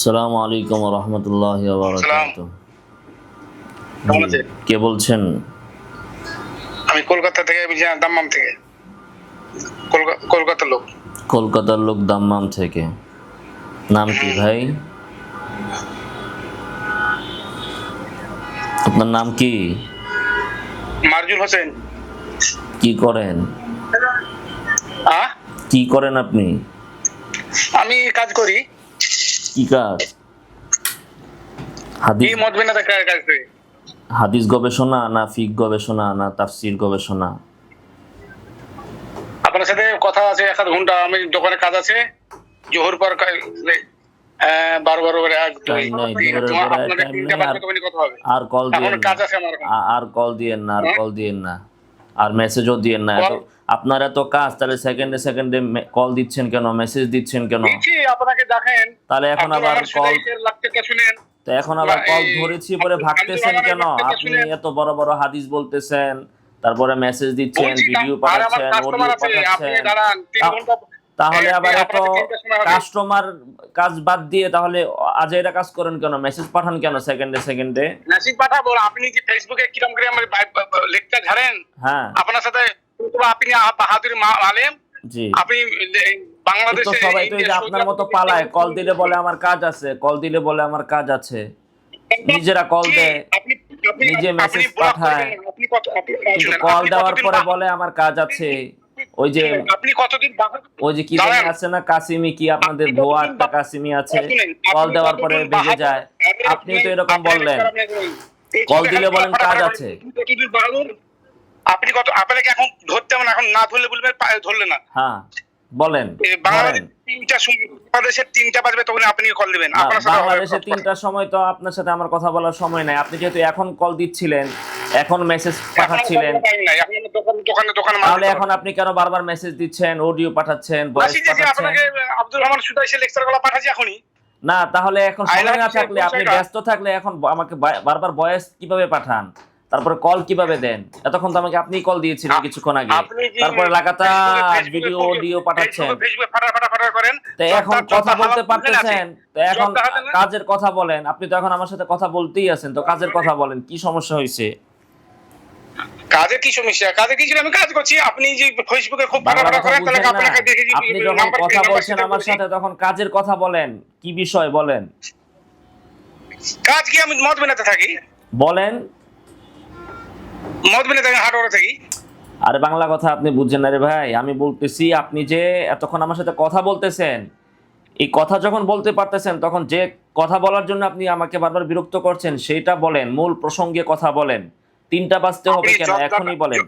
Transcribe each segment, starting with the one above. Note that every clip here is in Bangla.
আসসালামু আলাইকুম ওয়া রাহমাতুল্লাহি ওয়া সালাম। বারাকাতুহু। কেমন আছেন? কে বলছেন? আমি কলকাতা থেকে দাম্মাম থেকে। কলকাতার লোক। কলকাতার লোক দাম্মাম থেকে। নাম কি ভাই? আপনার নাম কি? মারজুল হোসেন। কি করেন? আ? কি করেন আপনি? আমি কাজ করি। কি কাজ? হাদিস এই মত বিনাতে কাজ করি। হাদিস গবেষণা না ফিক গবেষণা না তাফসীর গবেষণা? আপনার সাথে কথা আছে ১ আধ ঘন্টা। আমি দোকানে কাজ আছে। জোহর পর ১২ করে এক দুই টাইম নাই, তিন। জোহরের পরে আপনাদের টাইম ৩টা নেই। বাজবে তখনই কথা হবে। আর কল এখন দিয়েন না। কাজ আছে আমার। আর কল দিয়েন না, আর হ্যাঁ? কল দিয়েন না। আর মেসেজও দিয়েন না। এত কল আপনার এত কাজ, তাহলে সেকেন্ডে সেকেন্ডে কল দিচ্ছেন কেন, মেসেজ দিচ্ছেন কেন? দিচ্ছি আপনাকে দেখেন। তাহলে এখন আব্দুর আবার রহমান কল, সুদাইসের লাক্কারটা শুনেন। তো এখন আবার কল এই ধরেছি বলে আব্দুর ভাগতেছেন রহমানের কেন? লাক্কারটা আপনি শুনেন। এত বড় বড় হাদিস বলতেছেন, তারপরে মেসেজ দিচ্ছেন, বলছি ভিডিও আর আমার পাঠাচ্ছেন, অডিও কাস্টমার আছে। আপনি পাঠাচ্ছেন। দাঁড়ান ৩ তা- ঘন্টা। তাহলে আবার এত আপনাদের ৩টার সময় হবে। কাস্টমার কাজ বাদ দিয়ে তাহলে আজাইরা কাজ করেন কেন, মেসেজ পাঠান কেন সেকেন্ডে সেকেন্ডে? মেসেজ পাঠাবো। আপনি কি ফেসবুকে কিরম করে আমার লেকচার ঝাড়েন? হ্যাঁ, আপনার সাথে আপনি বাহাদুর আলেম। জি। আপনি তো বাংলাদেশে সবাই তো এই যে আপনার মতো পালায়, কল দিলে বলে আমার কাজ আছে, কল দিলে বলে আমার কাজ আছে, নিজেরা কল দেয়, আপনি নিজে আপনি মেসেজ ব্লক পাঠায়, করবেন। আপনি কত কিন্তু শুনেন, কল আপনি দেওয়ার কতদিন পরে বলে আমার কাজ আছে। ওই যে আপনি কতদিন ওই যে কি জানি দাঁড়ান। আছে না, কাসিমি, কি আপনাদের আপনি ভুয়া কতদিন একটা কাসিমি আছে, শুনেন, কল আপনি দেওয়ার পরে কতদিন ভেগে বাহাদুর। যায়। আপনিও তো এরকম বললেন, এই কল ছোট দিলে খাটো বলেন কাজ ফাটাফাটি আছে। আপনি কতদিন বাহাদুর। আপনি কত আপনাকে এখন ধরতে হবে না। এখন না ধরলে বলবে ধরলে না। হ্যাঁ, বলেন, ধরেন। বাংলাদেশের ৩টা বাজবে তখন আপনি কল দিবেন। না, আপনার সাথে হবে বাংলাদেশে কথা। 3টার সময় তো আপনার সাথে আমার কথা বলার সময় নাই। আপনি যেহেতু এখন কল দিচ্ছিলেন, এখন মেসেজ পাঠাচ্ছিলেন, এখন টাইম নাই। এখন দোকানে মাল তাহলে দিতে এখন হবে। আপনি কেন বারবার মেসেজ দিচ্ছেন, অডিও পাঠাচ্ছেন, ভয়েস মেসেজ দিয়েছি পাঠাচ্ছেন? আপনাকে। আব্দুর রহমান সুদাইসের লেকচারগুলো পাঠাচ্ছি এখনই। না, তাহলে এখন আই লাভ সময় না ইউ থাকলে, আপনি ব্যস্ত থাকলে এখন আমাকে বারবার ভয়েস কিভাবে পাঠান, তারপরে কল কিভাবে দেন? এতক্ষণ তো আমাকে আপনিই কল দিয়েছিলেন কিছুক্ষণ আগে, আপনি যে তারপরে লাগাতার ভিডিও অডিও পাঠাচ্ছেন। ফেসবুকে ফাটা করেন। তো এখন কথা বলতে পারতেছেন, তো এখন কাজের কথা বলেন। আপনি তো এখন আমার সাথে কথা বলতেই আছেন, তো কাজের কথা বলেন, কি সমস্যা হয়েছে? কাজে কি সমস্যা? কাজে কি ছিল? আমি কাজ করছি। আপনি যে ফেসবুকে খুব বাংলা ফাটা কথা করেন তাহলে বুঝেন না? আপনাকে দেখে আপনি যখন কথা বলছেন আমার সাথে, তখন কাজের কথা বলেন। কি বিষয় বলেন? কাজ কি? আমি মদ বিনাতে থাকি। বলেন। মদ বিনাতে হাটওয়ারে থাকি। আরে বাংলা কথা আপনি বুঝছেন না রে ভাই। আমি বলতেছি, আপনি যে এতক্ষণ আমার সাথে কথা বলতেছেন, এই কথা যখন বলতে পারতেছেন, তখন যে কথা বলার জন্য আপনি আমাকে বারবার বিরক্ত করছেন সেটা বলেন, মূল প্রসঙ্গে কথা বলেন। 3টা বাজতে হবে কেন, এখনই বলেন।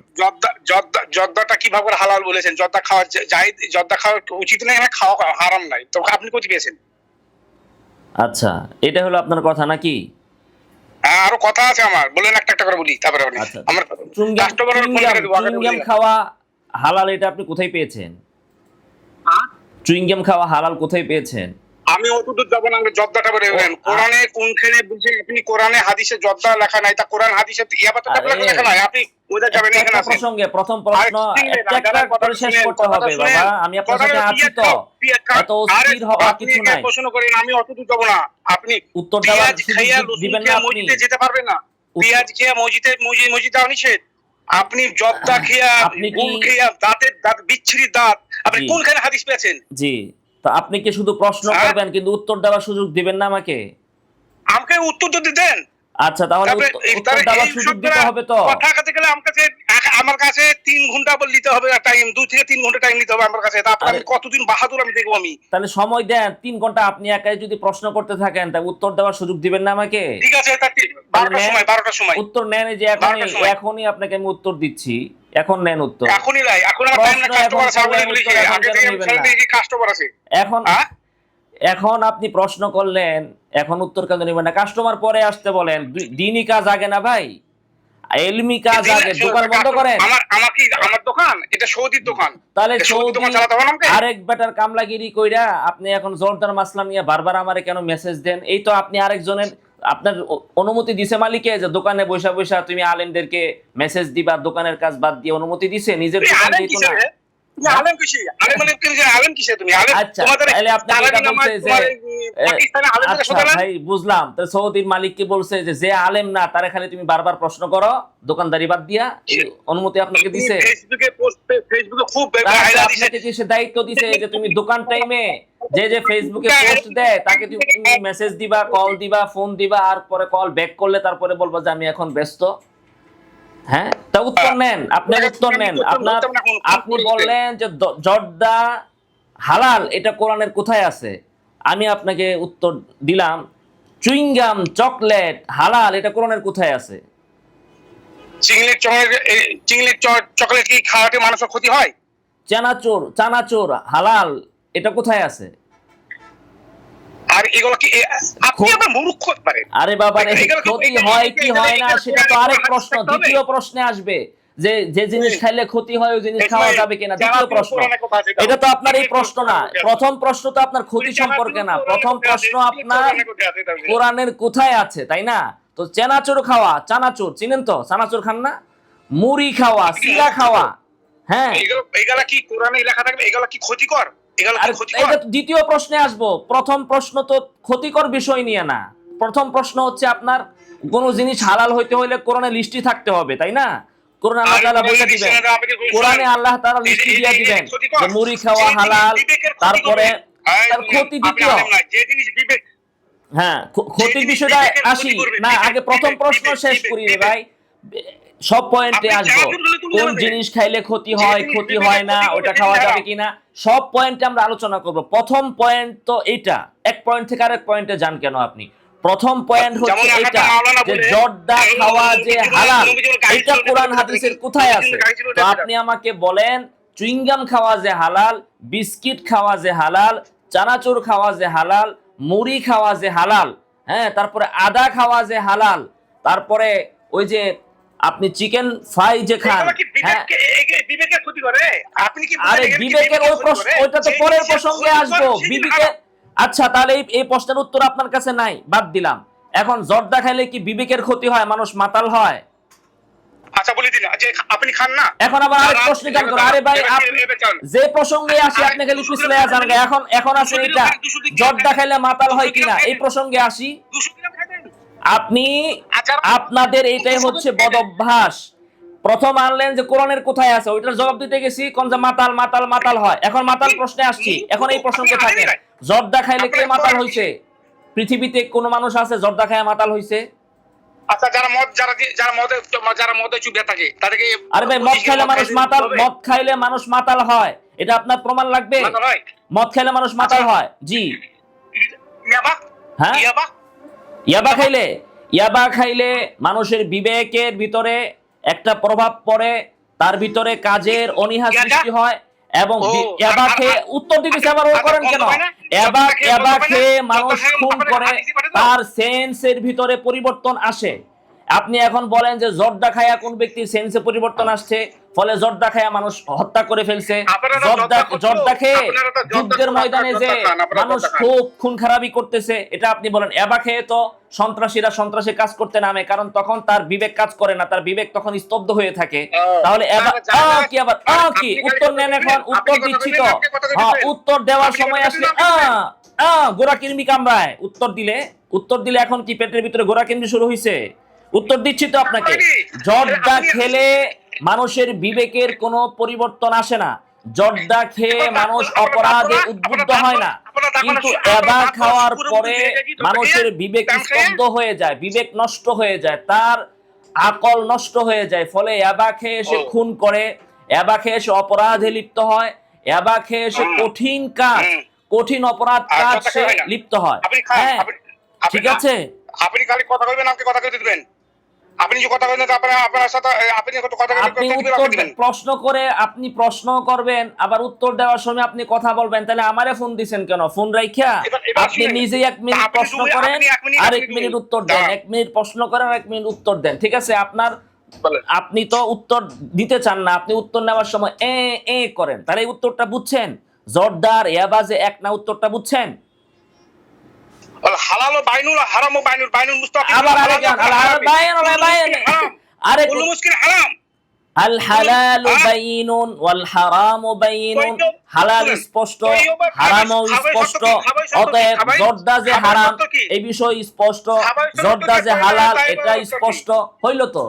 জর্দাটা কিভাবে হালাল বলেছেন? জর্দা খাওয়া জায়েজ, জর্দা খাওয়া উচিত নয়, খাওয়া হারাম নাই। তো আপনি কোথায় পেয়েছেন? আচ্ছা, এটা হলো আপনার কথা নাকি? আরো কথা আছে আমার। বলেন একটা একটা করে বলি, তারপরে আচ্ছা, আমার চুইংগাম কাস্টমারের ফোন করে দেবো। চুইংগাম খাওয়া হালাল, এটা আপনি কোথায় পেয়েছেন? চুইংগাম খাওয়া হালাল কোথায় পেয়েছেন? আমি অতদূর যাবো না। জর্দাটা বলেন কোরআনে কোনখানে বুঝে? আপনি কোরআনে হাদিসে জর্দা লেখা নাই। তা কোরআন হাদিসে ইয়াবাতটা লেখা নাই। আপনি ওইটা যাবেন এখানে আছেন। প্রসঙ্গে প্রথম প্রশ্ন একটা করে শেষ করতে হবে বাবা। আমি আপনার সাথে আছি তো, এত অস্থির হওয়ার কিছু নাই। প্রশ্ন করেন, আমি অতদূর যাবো না। আপনি উত্তর দেওয়ার পেঁয়াজ খাইয়া দিবেন না আপনি। মসজিদে যেতে পারবেন না। পেঁয়াজ খেয়ে মসজিদে নিষেধ। আপনি জর্দা খেয়া, আপনি কি গুড় খেয়া, দাঁত বিচ্ছিরি দাঁত, আপনি জি কোনখানে হাদিস পেয়েছেন? জি, তো আপনি কি শুধু প্রশ্ন করবেন কিন্তু উত্তর দেওয়ার সুযোগ দিবেন না আমাকে? আমাকে উত্তর তো দিতেন। আচ্ছা, তাহলে উত্তর দেওয়ার সুযোগ দিতে হবে তো। কথা কাছে গেলে আমার কাছে 3 ঘন্টা বল নিতে হবে টাইম। 2 থেকে 3 ঘন্টা টাইম নিতে হবে আমার কাছে। তারপর আমি কতদিন বাহাদুর আমি দেখবো আমি। তাহলে সময় দেন 3 ঘন্টা। আপনি একাই যদি প্রশ্ন করতে থাকেন, তাহলে উত্তর দেওয়ার সুযোগ দিবেন না আমাকে? ঠিক আছে, 12টার সময় উত্তর নেন। এই যে এখনই আপনাকে আমি উত্তর দিচ্ছি, এখন নেন উত্তর। এখনই লাই। এখন আমার টাইম না। কাস্টমার আছে। আমি বলি যে আগে থেকে আমি ফোন দিয়েছি, কাস্টমার আছে। এখন এখন আপনি প্রশ্ন করলেন, এখন উত্তর কেন নেবেন না? কাস্টমার পরে আসতে বলেন। দিনই কাজ আগে না ভাই, এলমি কাজ আগে। দোকান বন্ধ করেন। আমার দোকান এটা সৌদির দোকান। তাহলে সৌদি দোকান চালাতে হবে আমাকে? আরেক বেটার কামলাগিরি কইরা আপনি এখন জোরদার মাসলা নিয়ে বারবার আমারে কেন মেসেজ দেন? এই তো আপনি আরেকজনের, আপনার অনুমতি দিছে মালিকে যে দোকানে বৈশা বৈশা তুমি আলেমদেরকে মেসেজ দিবা, দোকানের কাজ বাদ দিয়ে অনুমতি দিছে? নিজের দোকান যেহেতু না। তুমি আলেম কিসে? আলেম কিসে তুমি? আলেম আচ্ছা তোমাদের তাহলে আপনি তারাবি যেটা নামাজ বলছে যে তোমার পাকিস্তানে আলেমদের আচ্ছা সাথে না? ভাই বুঝলাম, তো সৌদির মালিক কি বলছে যে আলেম না তারে খালি তুমি বারবার প্রশ্ন করো দোকানদারি বাদ দিয়া, এই অনুমতি আপনাকে তুমি দিছে? ফেসবুকে খুব আচ্ছা হাইলা দিছে। আপনাকে কি সে দায়িত্ব দিছে যে তুমি দোকান টাইমে যে ফেসবুকে পোস্ট দেয় তাকে তুমি মেসেজ দিবা, কল দিবা, ফোন দিবা, আর পরে কল ব্যাক করলে তারপরে বলবো যে আমি এখন ব্যস্ত? হ্যাঁ, তা উত্তর নেন, আপনি উত্তর নেন। আপনি বললেন যে জর্দা হালাল, এটা কোরআনের কোথায় আছে? আমি আপনাকে উত্তর দিলাম চুইংগাম চকলেট হালাল, এটা কোরআনের কোথায় আছে? চিংড়ির চকলেট কি খাওয়াতে মানুষের ক্ষতি হয়? চানাচুর হালাল, এটা কোথায় আছে? আর এগুলো কি আপনি আবার মূর্খ পারেন? আরে বাবা রে, ক্ষতি হয় কি হয় না সেটা তো আরেক প্রশ্ন, দ্বিতীয় প্রশ্নে আসবে যে যে জিনিস খাইলে ক্ষতি হয় ওই জিনিস খাওয়া যাবে কিনা, দ্বিতীয় প্রশ্ন। এটা তো আপনার এই প্রশ্ন না, প্রথম প্রশ্ন তো আপনার ক্ষতি সম্পর্কে না, প্রথম প্রশ্ন আপনার কোরআনের কোথায় আছে, তাই না? তো চানাচুর খাওয়া, চানাচুর চিনেন তো, চানাচুর খান না? মুড়ি খাওয়া, সিরা খাওয়া, হ্যাঁ এগুলা কি কোরআনে লেখা থাকবে? এগুলা কি ক্ষতিকর? এগুলা আর কি ক্ষতিকর? এটা তো দ্বিতীয় প্রশ্নে আসবো, প্রথম প্রশ্ন তো ক্ষতিকর বিষয় নিয়ে না। প্রথম প্রশ্ন হচ্ছে আপনার কোন জিনিস হালাল হইতে হইলে কোরআনে লিস্টি থাকতে হবে, তাই না? কোরআনে আল্লাহ তাআলা বলে দিবেন, কোরআনে আল্লাহ তাআলা লিস্টি দিয়ে দিবেন যে মুড়ি খাওয়া হালাল, তারপরে তার ক্ষতি দ্বিতীয়। যে জিনিস বিবেক হ্যাঁ, ক্ষতির বিষয়টা আসি না, আগে প্রথম প্রশ্ন শেষ করি রে ভাই, সব পয়েন্টে আসবো। কোন জিনিস খাইলে ক্ষতি হয়, ক্ষতি হয় না, ওটা খাওয়া যাবে কিনা, সব পয়েন্টে আমরা আলোচনা করব। প্রথম পয়েন্ট তো এইটা, এক পয়েন্ট থেকে আরেক পয়েন্টে যান কেন আপনি? প্রথম পয়েন্ট হচ্ছে এটা যে জর্দা খাওয়া যে হালাল, এটা কোরআন হাদিসের কোথায় আছে? তো আপনি আমাকে বলেন চুইংগাম খাওয়া যে হালাল, বিস্কিট খাওয়া যে হালাল, চানাচুর খাওয়া যে হালাল, মুড়ি খাওয়া যে হালাল, হ্যাঁ, তারপরে আদা খাওয়া যে হালাল, তারপরে ওই যে আপনি চিকেন ফ্রাই যে খান, হ্যাঁ বিবেকের ক্ষতি করে? আপনি কি আরে বিবেকের ওই প্রশ্ন, ওইটা তো পরের প্রসঙ্গে আসবো বিবেকের। আচ্ছা তাহলে এই প্রশ্নের উত্তর আপনার কাছে নাই, বাদ দিলাম। এখন জর্দা খাইলে কি বিবেকের ক্ষতি হয়, মানুষ মাতাল হয়? আচ্ছা বলে দিন যে আপনি খান না। এখন আবার আরেক প্রশ্ন জান করো, আরে ভাই আপনি যে প্রসঙ্গে আসি আপনি খালি পিছলে যান। এখন আছে এটা জর্দা খাইলে মাতাল হয় কিনা, এই প্রসঙ্গে আসি। আপনি আপনাদের এইটাই হচ্ছে বদ অভ্যাস। প্রথম আনলেন যে কোরআনের কোথায় আছে, ওইটার জবাব দিতে গেছি কোন যে মাতাল মাতাল মাতাল হয়। এখন মাতাল প্রশ্নে আসছি, এখন এই প্রসঙ্গে থাকে জর্দা খাইলে কে মাতাল হইছে? পৃথিবীতে কোন মানুষ আছে জর্দা খায় মাতাল হইছে? আচ্ছা যারা মদে চুবিয়ে থাকে তাদেরকে, আরে ভাই মদ খাইলে মানুষ মাতাল, মদ খাইলে মানুষ মাতাল হয়, এটা আপনার প্রমাণ লাগবে? মদ খাইলে মানুষ মাতাল হয়? জি। হ্যাঁ, ইয়াবা খাইলে মানুষের বিবেকের ভিতরে একটা প্রভাব পড়ে, তার ভিতরে কাজের অনীহা সৃষ্টি হয়, এবং ইয়াবা খেয়ে উত্তর দিতেছে আবার ও করেন কেন? ইয়াবা খেয়ে মানুষ খুন করে, তার সেন্সের ভিতরে পরিবর্তন আসে। আপনি এখন বলেন যে জর্দা খায়া কোন ব্যক্তির সেন্সে পরিবর্তন আসছে, ফলে জর্দা খায়া মানুষ হত্যা করে ফেলছে। জর্দা খেয়ে যুদ্ধের ময়দানে যে মানুষ খুব খুন খারাপি করতেছে, এটা আপনি বলেন। এবা খেয়ে তো সন্ত্রাসীরা সন্ত্রাসী কাজ করতে নামে, কারণ তখন তার বিবেক কাজ করে না, তার বিবেক তখন স্তব্ধ হয়ে থাকে। তাহলে কি আবার কি উত্তর নেন? এখন উত্তর দিচ্ছি তো, হ্যাঁ উত্তর দেওয়ার সময় আসলে গোড়া কিরমি কামড়ায়। উত্তর দিলে এখন কি পেটের ভিতরে গোড়া কিরমি শুরু হয়েছে? উত্তর দিচ্ছি তো আপনাকে। জর্দা খেলে মানুষের বিবেকের কোনো পরিবর্তন আসে না, জর্দা খেয়ে মানুষ অপরাধে উদ্বুদ্ধ হয় না, কিন্তু এবা খাওয়ার পরে মানুষের বিবেক স্তব্ধ হয়ে যায়, বিবেক নষ্ট হয়ে যায়, তার আকল নষ্ট হয়ে যায়, ফলে এবা খেয়ে সে খুন করে, এবা খেয়ে সে অপরাধে লিপ্ত হয়, এবা খেয়ে সে কঠিন কাজ, কঠিন অপরাধ কাজ সে লিপ্ত হয়। হ্যাঁ ঠিক আছে, আপনি খালি কথা বলবেন, আমাকে কথা কইতে দিবেন। আপনি যে কথা বলেন আপনার সাথে আপনি কথা বলবেন, প্রশ্ন করে আপনি প্রশ্ন করবেন, আবার উত্তর দেওয়ার সময় আপনি কথা বলবেন, তাহলে আমারে ফোন দিবেন কেন? ফোন রাইখা আপনি নিজেই 1 মিনিট প্রশ্ন করেন আর 1 মিনিট উত্তর দেন, 1 মিনিট প্রশ্ন করেন আর 1 মিনিট উত্তর দেন, ঠিক আছে? আপনি তো উত্তর দিতে চান না, আপনি উত্তর নেওয়ার সময় এ করেন, তাহলে এই উত্তরটা বুঝছেন? জর্দার ইয়াবাজে এক না, উত্তরটা বুঝছেন? হালাল ও বাইনুল, হারাম ও বাইনুল, বাইনুল মুস্তাফিজ আবার আরেক বাইন আরে কুল্লু মুশকিল হারাম। আল হালালু বাইনুন ওয়াল হারামু বাইনুন, হালাল স্পষ্ট, হারামও স্পষ্ট, অতএব জর্দা যে হারাম এই বিষয় স্পষ্ট, জর্দা যে হালাল এটা স্পষ্ট হইল। তো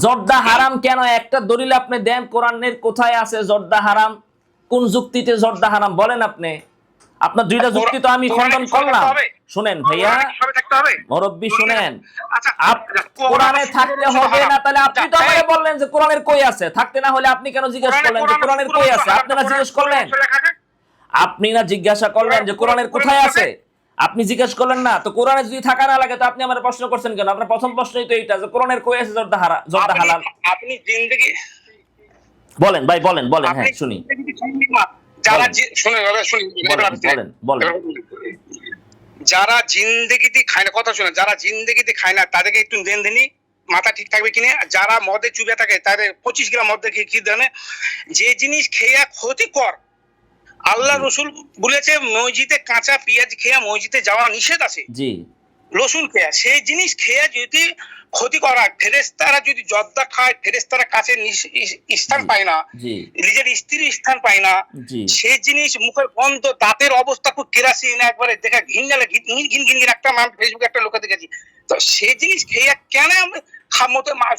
জর্দা হারাম কেন একটা দলিল আপনি দেন, কোরআনের কোথায় আছে জর্দা হারাম? কোন যুক্তিতে জর্দা হারাম বলেন আপনি? আপনার দুইটা যুক্তি তো আমি খণ্ডন করলাম। শুনেন ভাইয়া মুরব্বী, শুনেন, কোরআনে থাকতে হবে না, তাহলে আপনি তো আমাকে বললেন যে কোরআনের কই আছে, থাকতে না হলে আপনি কেন জিজ্ঞেস করলেন যে কোরআনের কই আছে? আপনি না জিজ্ঞেস করলেন, আপনি না জিজ্ঞাসা করলেন যে কোরআনের কোথায় আছে? আপনি জিজ্ঞেস করলেন না তো? কোরআনে যদি থাকা না লাগে তো আপনি আমার প্রশ্ন করছেন কেন? আপনার প্রথম প্রশ্নই তো এইটা যে কোরআনের কই আছে জর্দা হালাল। আপনি জিন্দেগি বলেন ভাই, বলেন বলেন, হ্যাঁ শুনি। যারা শুনে বলেন। যারা জিন্দেগিতে খায় না, কথা শুনে, যারা জিন্দেগিতে খায় না তাদেরকে একটু দেন দিনই মাথা ঠিক থাকবে কিনা। যারা মদে চুবে থাকে তাদের 25 গ্রাম মদ খেয়ে কি জানে, যে জিনিস খেয়ে ক্ষতিকর, আল্লাহ রসুল বলেছে মসজিদে কাঁচা পেঁয়াজ খেয়ে মসজিদে যাওয়া নিষেধ আছে, জি, রসুন খেয়া, সেই জিনিস খেয়ে যদি ক্ষতি করা, ফেরেশতারা যদি জর্দা খায়, ফেরেশতারা কাছে স্থান পায় না, নিজের স্ত্রীর স্থান পায় না, সেই জিনিস মুখের বন্ধ, দাঁতের অবস্থা খুব কেরাসিন, একবারে দেখা ঘিন একটা মান ফেসবুকে একটা লোকে দেখেছি। তো সেই জিনিস খেয়ে কেন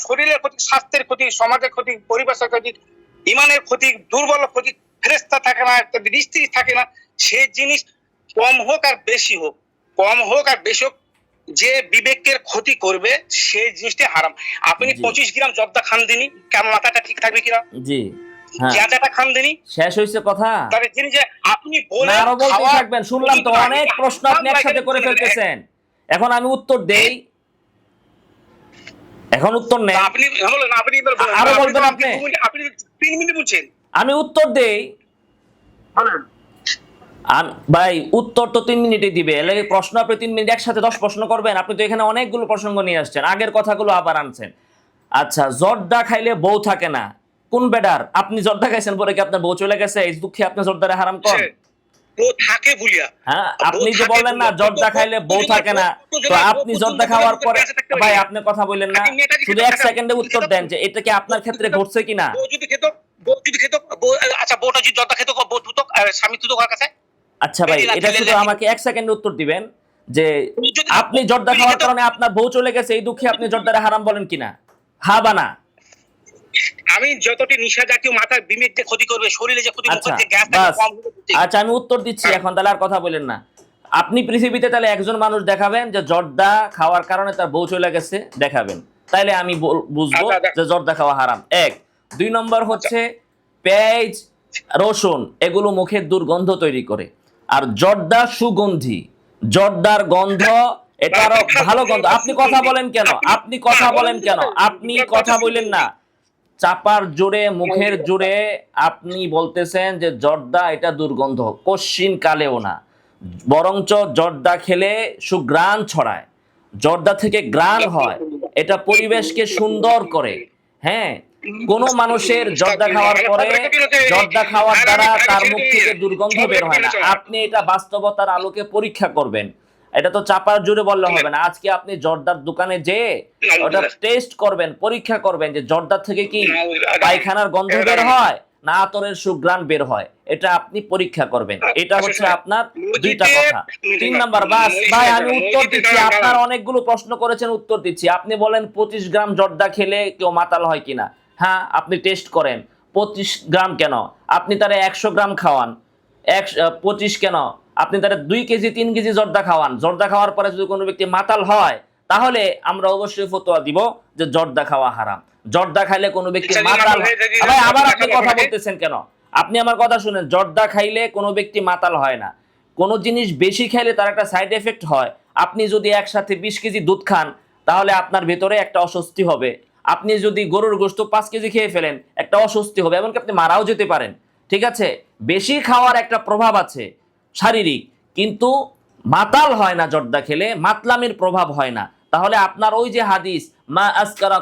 শরীরের ক্ষতি, স্বাস্থ্যের ক্ষতি, সমাজের ক্ষতি, পরিবেশের ক্ষতি, ইমানের ক্ষতি, দুর্বল ক্ষতি, ফেরেশতা থাকে না, স্ত্রী থাকে না, সেই জিনিস কম হোক আর বেশি হোক, যে বিবেকের ক্ষতি করবে সেই জিনিসটা হারাম। আপনি 25 গ্রাম জর্দা খান দিনি, কেমন মাথাটা ঠিক থাকবে কিনা? জি, গাঁজাটা খান দিনি, শেষ হইছে কথা। তাহলে জিনিস যে আপনি বলে আরো বলতে থাকবেন, শুনলাম তো অনেক প্রশ্ন আপনি একসাথে করে ফেলতেছেন। এখন আমি উত্তর দেই, এখন উত্তর নেই, আপনি বলেন, আপনি আরো বলবেন আপনি 3 মিনিট বলছেন, আমি উত্তর দেই। ভাই উত্তর তো 3 মিনিটে দিবে, প্রশ্ন আপনি 3 মিনিট একসাথে 10 প্রশ্ন করবেন? আপনি তো এখানে অনেকগুলো প্রসঙ্গ নিয়ে আসছেন, আগের কথাগুলো আবার আনছেন। আচ্ছা, জর্দা খাইলে বউ থাকে না, কোন বেডার? আপনি জর্দা খাইছেন পরে কি আপনার বউ চলে গেছে? এই দুঃখে আপনি জর্দারে হারাম করেন? বউ থাকে বলিয়া, হ্যাঁ, আপনি যে বললেন না জর্দা খাইলে বউ থাকে না, তো আপনি জর্দা খাওয়ার পরে, ভাই আপনি কথা বললেন না, শুধু 1 সেকেন্ডে উত্তর দেন যে এটা কি আপনার ক্ষেত্রে ঘটছে কিনা? বউ যদি খেত, আচ্ছা বউটা যদি জর্দা খেত, বউ তুতো স্বামী তুতো কার কাছে? আচ্ছা ভাই, এটা শুধু আমাকে 1 সেকেন্ডে উত্তর দিবেন যে আপনি জর্দা খাওয়ার কারণে আপনার বউ চলে গেছে, এই দুঃখে আপনি জর্দারে হারাম বলেন কিনা? হ্যাঁ বা না? আমি যতটি নিশা জাতীয় মাথার বিমেককে ক্ষতি করবে, শরীরে যে ক্ষতি করবে, গ্যাসটা কম হবে। আচ্ছা, আমি উত্তর দিচ্ছি এখন, তাহলে আর কথা বলেন না। আপনি পৃথিবীতে তাহলে একজন মানুষ দেখাবেন যে জর্দা খাওয়ার কারণে তার বউ চলে গেছে, দেখাবেন, তাইলে আমি বুঝবো যে জর্দা খাওয়া হারাম। 1 2 নম্বর হচ্ছে পেঁয়াজ, রসুন এগুলো মুখের দুর্গন্ধ তৈরি করে, আর জর্দা সুগন্ধি, জর্দার গন্ধ এটারও ভালো গন্ধ। আপনি কথা বলেন কেন? আপনি কথা বলেন কেন? আপনি কথা বলেন না, চাপার জোরে, মুখের জোরে আপনি বলতেছেন যে জর্দা এটা দুর্গন্ধ, কশ্চিন কালেও না, বরঞ্চ জর্দা খেলে সুঘ্রাণ ছড়ায়, জর্দা থেকে গ্রাণ হয়, এটা পরিবেশকে সুন্দর করে। হ্যাঁ, কোন মানুষের জর্দা খাওয়ার পরে, জর্দা খাওয়ার দ্বারা তার মুখ থেকে দুর্গন্ধ বের হয় না। আপনি এটা বাস্তবতার আলোকে পরীক্ষা করবেন, এটা তো চাপার জোরে বললে হবে না। আজকে আপনি জর্দার দোকানে যে ওটা টেস্ট করবেন, পরীক্ষা করবেন যে জর্দার থেকে কি পায়খানার গন্ধ বের হয় না আতরের সুঘ্রাণ বের হয়, এটা আপনি পরীক্ষা করবেন। এটা হচ্ছে আপনার দুইটা কথা। 3 নাম্বার, বাস ভাই আমি উত্তর দিচ্ছি, আপনার অনেকগুলো প্রশ্ন করেছেন, উত্তর দিচ্ছি। আপনি বলেন 25 গ্রাম জর্দা খেলে কেউ মাতাল হয় কিনা? হ্যাঁ, আপনি টেস্ট করেন। 25 গ্রাম কেন, আপনি তারে 100 গ্রাম খাওয়ান, 25 কেন, আপনি তারা 2 কেজি 3 কেজি জর্দা খাওয়ান, জর্দা খাওয়ার পরে যদি কোনো ব্যক্তি মাতাল হয় তাহলে আমরা অবশ্যই ফতোয়া দিব যে জর্দা খাওয়া হারাম। জর্দা খাইলে কোনো ব্যক্তি মাতাল, ভাই আবার আপনি কথা বলতেছেন কেন? আপনি আমার কথা শুনেন, জর্দা খাইলে কোনো ব্যক্তি মাতাল হয় না, কোনো জিনিস বেশি খাইলে তার একটা সাইড এফেক্ট হয়। আপনি যদি একসাথে 20 কেজি দুধ খান তাহলে আপনার ভেতরে একটা অস্বস্তি হবে। আপনি যদি গরুর গোশত 5 কেজি খেয়ে ফেলেন একটা অস্বস্তি হবে, এমনকি আপনি মারাও যেতে পারেন। ঠিক আছে, বেশি খাওয়ার একটা প্রভাব আছে শারীরিক, কিন্তু মাতাল হয় না জর্দা খেলে, মাতলামির প্রভাব হয় না। তাহলে আপনার ওই যে হাদিস মা আসকারা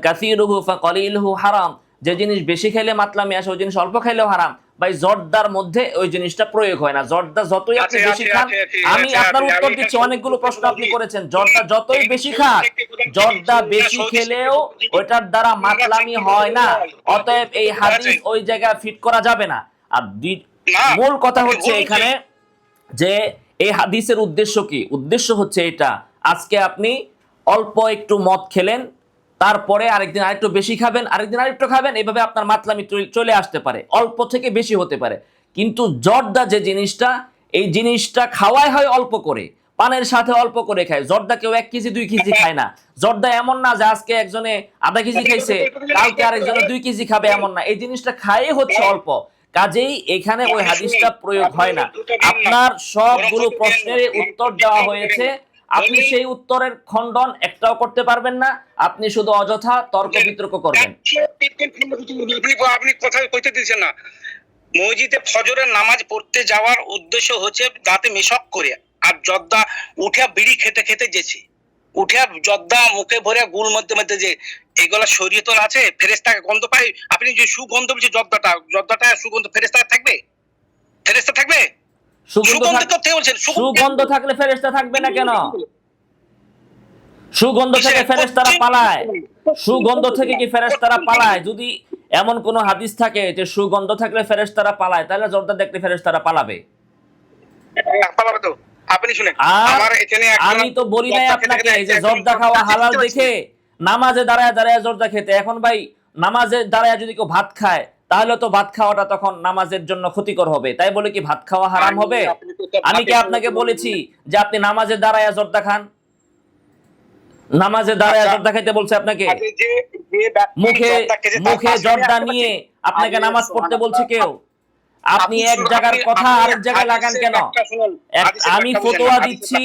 কাসীরুহু ফাকালিলুহু হারাম, যে জিনিস বেশি খেলে মাতলামি আসে ওই জিনিস অল্প খাইলেও হারাম, ভাই জর্দার মধ্যে ওই জিনিসটা প্রয়োগ হয় না। জর্দা যতই আপনি বেশি খান, আমি আপনার উত্তর দিচ্ছি, অনেকগুলো প্রশ্ন আপনি করেছেন, জর্দা যতই বেশি খান, জর্দা বেশি খেলেও ওইটার দ্বারা মাতলামি হয় না। অতএব এই হাদিস ওই জায়গায় ফিট করা যাবে না। আর মূল কথা হচ্ছে এখানে যে এই হাদিসের উদ্দেশ্য কি? উদ্দেশ্য হচ্ছে এটা, আজকে আপনি অল্প একটু মদ খেলেন, তারপরে আরেকদিন আরেকটু বেশি খাবেন, আরেকদিন আরেকটু খাবেন, এইভাবে আপনার মাতলামি চলে আসতে পারে, অল্প থেকে বেশি হতে পারে। কিন্তু জর্দা যে জিনিসটা, এই জিনিসটা খাওয়াই হয় অল্প করে, পানের সাথে অল্প করে খায়। জর্দা কেউ 1 কেজি 2 কেজি খায় না। জর্দা এমন না যে আজকে একজনে আধা কেজি খাইছে, কালকে আরেকজনে 2 কেজি খাবে, এমন না। এই জিনিসটা খায় হচ্ছে অল্প। কাজেই এখানে ওই হাদিসটা প্রয়োগ হয় না। আপনার সবগুলো প্রশ্নের উত্তর দেওয়া হয়েছে, আপনি সেই উত্তরের খণ্ডন একটাও করতে পারবেন না। আপনি শুধু অযথা তর্ক বিতর্ক করবেন। আপনি কথা কইতে দিচ্ছেন না। মসজিদে ফজরের নামাজ পড়তে যাওয়ার উদ্দেশ্য হচ্ছে দাঁতে মেশক করে, আর জর্দা উঠে বিড়ি খেতে খেতে যেছে, উঠে জর্দা মুখে ভরে গুড় মধ্যে যে এগুলা শরীয়তল আছে, ফেরেশতা গন্ধ পায়। আপনি যে সুগন্ধ বলছে জর্দাটা সুগন্ধ ফেরেশতা থাকবে? ফেরেশতা থাকবে? সুগন্ধ থাকলে ফেরেশতা থাকবে না কেন? সুগন্ধ থেকে ফেরেশতারা পালায়। সুগন্ধ থেকে কি ফেরেশতারা পালায়? যদি এমন কোন হাদিস থাকে যে সুগন্ধ থাকলে ফেরেশতারা পালায়, তাহলে জর্দা দেখলে ফেরেশতারা পালাবে। পালাবে তো। আপনি শুনেন, আমার এখানে আমি তো বলি নাই আপনাকে যে জর্দা খাওয়া হালাল দেখে নামাজে দাঁড়ায় দাঁড়ায় জর্দা খেতে। এখন ভাই নামাজে দাঁড়ায় যদি কেউ ভাত খায়, তাহলে তো ভাত খাওয়াটা তখন নামাজের জন্য ক্ষতিকর হবে। তাই বলে কি ভাত খাওয়া হারাম হবে? আমি কি আপনাকে বলেছি যে আপনি নামাজে দাঁড়ায় জর্দা খান? নামাজে দাঁড়ায় জর্দা খেতে বলছে আপনাকে? মুখে জর্দা নিয়ে আপনাকে নামাজ পড়তে বলছে কেউ? আপনি এক জায়গার কথা আরেক জায়গায় লাগান কেন? আমি ফতোয়া দিচ্ছি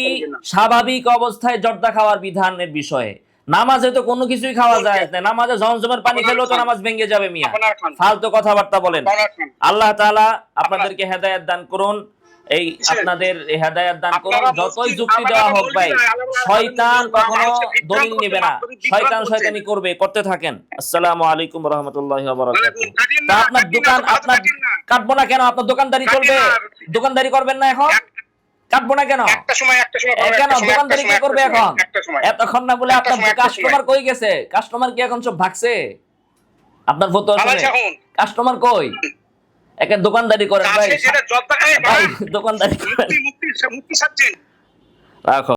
স্বাভাবিক অবস্থায় জর্দা খাওয়ার বিধানের বিষয়ে। নামাজে তো কোনো কিছুই খাওয়া যায় না। নামাজে জমজমের পানি খেলেও তো নামাজ ভেঙে যাবে মিয়া। ফালতু কথাবার্তা বলেন। আল্লাহ তাআলা আপনাদেরকে হেদায়েত দান করুন। এই আপনাদের হেদায়েত দান করুন। যতই যুক্তি দেওয়া হোক ভাই, শয়তান কখনো দলিল নেবে না। শয়তান শয়তানি করতে থাকেন। আসসালামু আলাইকুম ওয়া রাহমাতুল্লাহি ওয়া বারাকাতুহু। তা আপনার দোকান আপনার কাটবো না কেন? আপনার দোকানদারি চলবে? দোকানদারি করবেন না এখন? কাটবো না কেন? কেন দোকানদারি কি করবে এখন? এতক্ষণ না বলে আপনার কাস্টমার কই গেছে? কাস্টমার কি এখন সব ভাগছে? আপনার ফতোয়া শুনে কাস্টমার কই? একে দোকানদারি করেন ভাই, দোকানদারি করেন। রাখো।